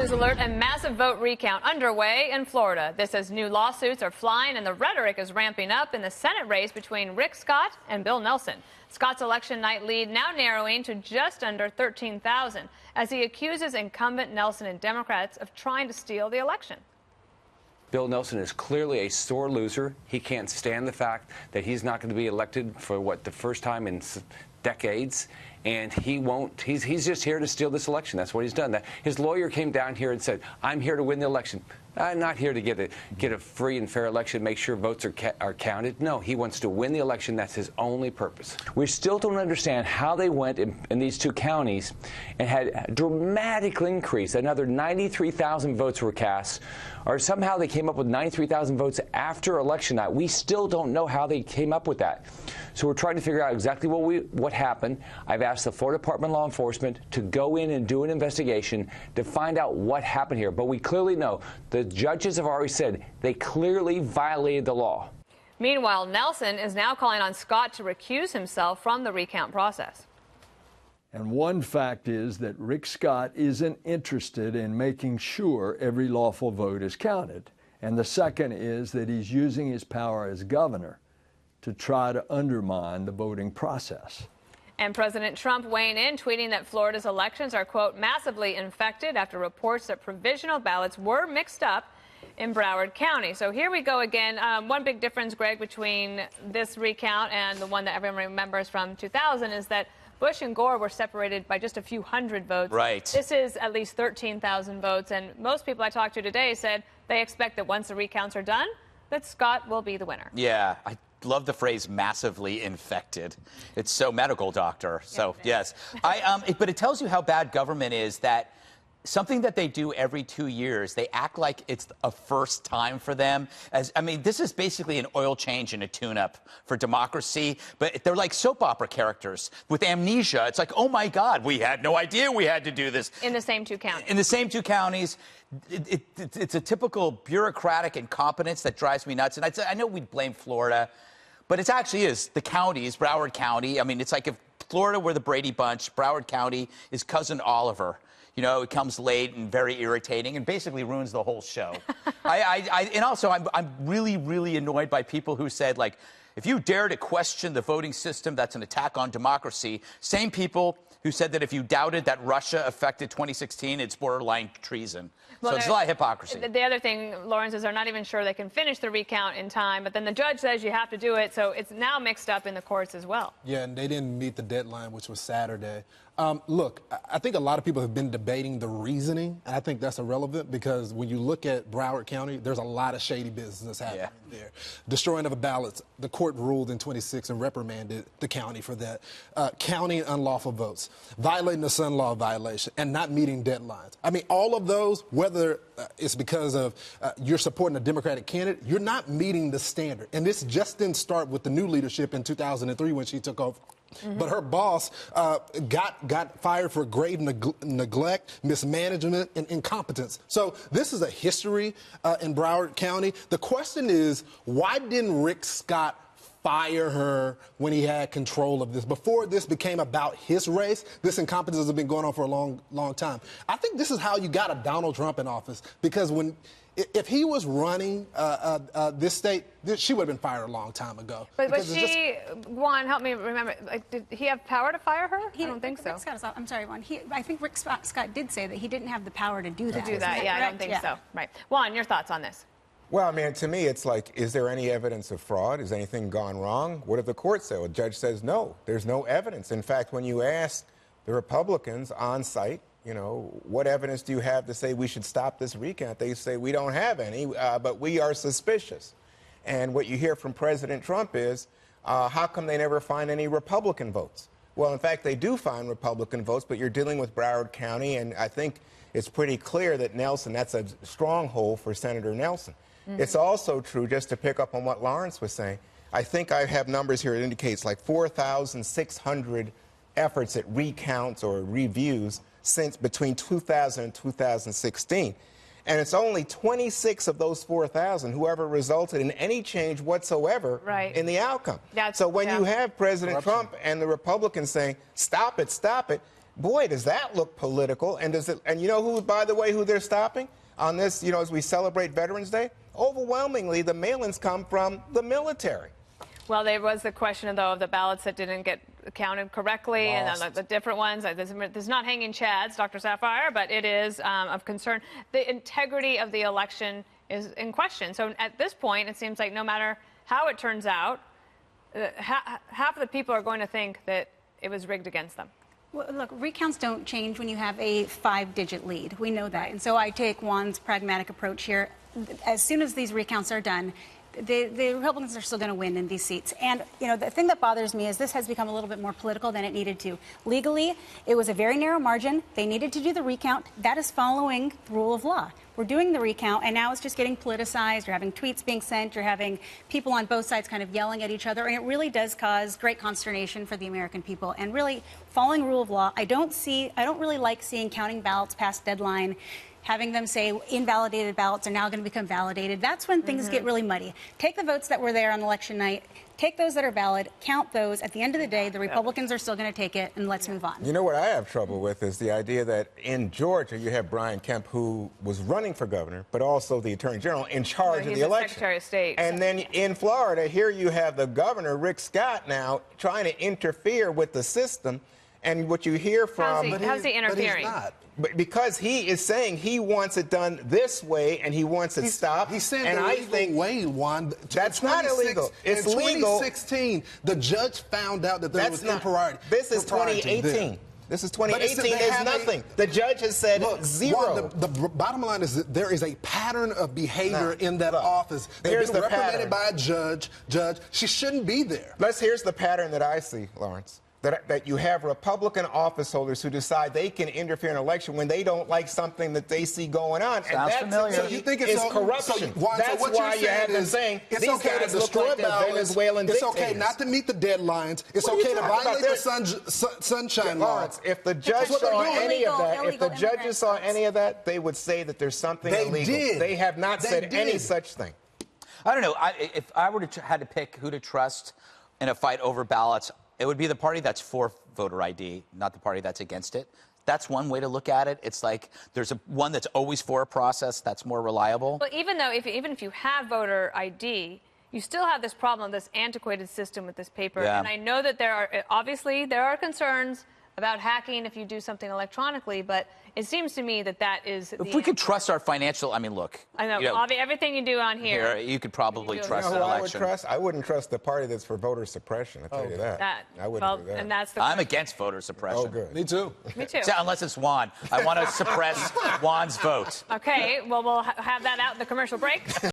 News alert, and massive vote recount underway in Florida. This as new lawsuits are flying and the rhetoric is ramping up in the Senate race between Rick Scott and Bill Nelson. Scott's election night lead now narrowing to just under 13,000 as he accuses incumbent Nelson and Democrats of trying to steal the election. Bill Nelson is clearly a sore loser. He can't stand the fact that he's not going to be elected for, the first time in decades. And he won't. He's just here to steal this election. That's what he's done. His lawyer came down here and said, "I'm here to win the election. I'm not here to get a free and fair election, make sure votes are counted." No, he wants to win the election. That's his only purpose. We still don't understand how they went in these two counties and had a dramatic increase. Another 93,000 votes were cast, or somehow they came up with 93,000 votes after election night. We still don't know how they came up with that. So we're trying to figure out exactly what happened. I've asked the Florida Department of Law Enforcement to go in and do an investigation to find out what happened here. But we clearly know the judges have already said they clearly violated the law. Meanwhile, Nelson is now calling on Scott to recuse himself from the recount process. And one fact is that Rick Scott isn't interested in making sure every lawful vote is counted. And the second is that he's using his power as governor to try to undermine the voting process. And President Trump weighing in, tweeting that Florida's elections are, quote, massively infected after reports that provisional ballots were mixed up in Broward County. So here we go again. One big difference, Greg, between this recount and the one that everyone remembers from 2000 is that Bush and Gore were separated by just a few hundred votes. Right. This is at least 13,000 votes. And most people I talked to today said they expect that once the recounts are done, that Scott will be the winner. Yeah, I love the phrase massively infected. It's so medical, doctor. So, yes. But it tells you how bad government is that something that they do every 2 years, they act like it's a first time for them. This is basically an oil change and a tune-up for democracy, but they're like soap opera characters with amnesia. It's like, oh my God, we had no idea we had to do this. In the same two counties. In the same two counties. It's a typical bureaucratic incompetence that drives me nuts. And I know we blame Florida, but it actually is the counties, Broward County. I mean, it's like if Florida were the Brady Bunch, Broward County is Cousin Oliver. You know, it comes late and very irritating and basically ruins the whole show. And also, I'm really, really annoyed by people who said, like, if you dare to question the voting system, that's an attack on democracy. Same people who said that if you doubted that Russia affected 2016, it's borderline treason. Well, so there's a lot of hypocrisy. The other thing, Lawrence, is they're not even sure they can finish the recount in time, but then the judge says you have to do it, so it's now mixed up in the courts as well. Yeah, and they didn't meet the deadline, which was Saturday. Look, I think a lot of people have been debating the reasoning, and I think that's irrelevant because when you look at Broward County, there's a lot of shady business happening there. Destroying of ballots. The court ruled in 26 and reprimanded the county for that. Counting unlawful votes, violating the Sun Law violation, and not meeting deadlines. I mean, all of those, whether it's because of you're supporting a Democratic candidate, you're not meeting the standard. And this just didn't start with the new leadership in 2003 when she took over. But her boss got fired for grave neglect, mismanagement, and incompetence. So this is a history in Broward County. The question is, why didn't Rick Scott fire her when he had control of this? Before this became about his race, this incompetence has been going on for a long time. I think this is how you got a Donald Trump in office, because if he was running this state, she would have been fired a long time ago. But Juan, help me remember, did he have power to fire her? I don't think so. I'm sorry, Juan. I think Rick Scott did say that he didn't have the power to do that. I don't think so. Right. Juan, your thoughts on this? Well, I mean, to me, it's like, is there any evidence of fraud? Has anything gone wrong? What if the court said? Well, the judge says no, there's no evidence. In fact, when you ask the Republicans on site, you know, what evidence do you have to say we should stop this recount? They say we don't have any, but we are suspicious. And what you hear from President Trump is, how come they never find any Republican votes? Well, in fact, they do find Republican votes, but you're dealing with Broward County, and I think it's pretty clear that Nelson, that's a stronghold for Senator Nelson. It's also true, just to pick up on what Lawrence was saying, I think I have numbers here that indicates like 4,600 efforts at recounts or reviews since between 2000 and 2016. And it's only 26 of those 4,000 who ever resulted in any change whatsoever in the outcome. So when you have President Trump and the Republicans saying, stop it, boy, does that look political. And does it? And you know who, by the way, who they're stopping on this? You know, as we celebrate Veterans Day, overwhelmingly the mail-ins come from the military. Well, there was the question, though, of the ballots that didn't get counted correctly, Lost. and the different ones. This is not hanging chads, Dr. Sapphire, but it is of concern. The integrity of the election is in question. So at this point, it seems like no matter how it turns out, half of the people are going to think that it was rigged against them. Well, look, recounts don't change when you have a 5-digit lead. We know that. And so I take Juan's pragmatic approach here. As soon as these recounts are done, the Republicans are still going to win in these seats. And, you know, the thing that bothers me is this has become a little bit more political than it needed to. Legally, it was a very narrow margin. They needed to do the recount. That is following the rule of law. We're doing the recount, and now it's just getting politicized. You're having tweets being sent. You're having people on both sides kind of yelling at each other. And it really does cause great consternation for the American people. And really, following rule of law, I don't really like seeing counting ballots past deadline, having them say invalidated ballots are now going to become validated. That's when things get really muddy. Take the votes that were there on election night, take those that are valid, count those. At the end of the day, the Republicans are still going to take it, and let's move on. You know what I have trouble with is the idea that in Georgia you have Brian Kemp, who was running for governor, but also the attorney general in charge of the election. Secretary of State. And then in Florida, here you have the governor, Rick Scott, now trying to interfere with the system. And what you hear from... How's he interfering? But he's not. But because he is saying he wants it done this way and he wants it stopped. He's saying and the I legal think way, Juan. That's not illegal. It's in legal. 2016, the judge found out that there was impropriety. This is propriety 2018. there. This is But 2018. There's nothing. The judge has said Look, zero. Juan, the bottom line is that there is a pattern of behavior in that office. Here's They've been the reprimanded pattern. by a judge. She shouldn't be there. Here's the pattern that I see, Lawrence. That you have Republican office holders who decide they can interfere in an election when they don't like something that they see going on. Sounds familiar. So you think it's corruption. Juan, That's what why you're you have them is saying it's these okay guys to look destroy like the ballots. Venezuelan It's dictators. okay not to meet the deadlines. It's What are you okay to talking about? violate the sunshine law. Lawrence, if the judge That's what saw they're doing. any of that, if Illegal the judges immigrant saw votes. any of that, they would say that there's something They illegal. did. They have not They said any did. such thing. I don't know. If I were to had to pick who to trust in a fight over ballots, it would be the party that's for voter ID, not the party that's against it. That's one way to look at it. It's like there's one that's always for a process that's more reliable. But even if you have voter ID, you still have this problem of this antiquated system with this paper. Yeah. And I know that there are concerns about hacking if you do something electronically, but it seems to me that is. If we could trust our financial, I mean, look. I know, everything you do on here. You could probably You do trust You an know who I would election. trust? I wouldn't trust the party that's for voter suppression. I'll tell you that. I wouldn't do that. And that's the. I'm against voter suppression. Oh, good. Me too. Me too. So, unless it's Juan. I want to suppress Juan's vote. Okay, well, we'll have that out in the commercial break.